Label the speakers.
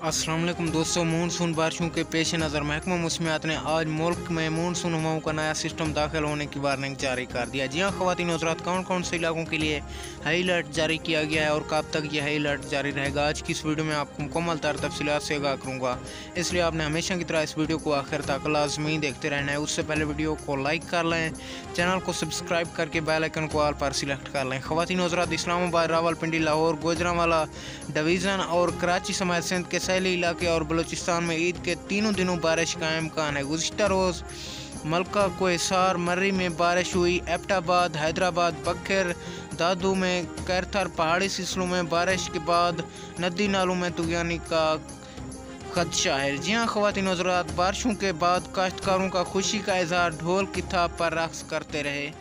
Speaker 1: अस्सलाम वालेकुम दोस्तों, मानसून बारिशों के पेश नज़र महकमा मौसमियात ने आज मुल्क में मानसून हवाओं का नया सिस्टम दाखिल होने की वार्निंग जारी कर दिया। जी हाँ ख़वातीन हज़रात, कौन कौन से इलाकों के लिए हाई अलर्ट जारी किया गया है और कब तक यह हाई अलर्ट जारी रहेगा, आज की इस वीडियो में आपको मुकम्मल तफसीलात से आगाह करूँगा। इसलिए आपने हमेशा की तरह इस वीडियो को आखिर तक लाजमी देखते रहना है। उससे पहले वीडियो को लाइक कर लें, चैनल को सब्सक्राइब करके बेल आइकन को ऑल पर सिलेक्ट कर लें। ख़वातीन हज़रात, इस्लामाबाद, रावलपिंडी, लाहौर, गुजरांवाला डिवीज़न और कराची समेत सिंध के सैली इलाके और बलूचिस्तान में ईद के तीनों दिनों बारिश का इम्कान है। गुज़िश्ता रोज़ मलका को हिसार मर्री में बारिश हुई। एबटाबाद, हैदराबाद, बखर, दादू में कैरथर पहाड़ी सिलसिलों में बारिश के बाद नदी नालों में तुगयानी का खदशा है। जी हाँ ख़वातीन हज़रात, बारिशों के बाद काश्तकारों का खुशी का इजहार ढोल की थाप पर रक्स करते रहे।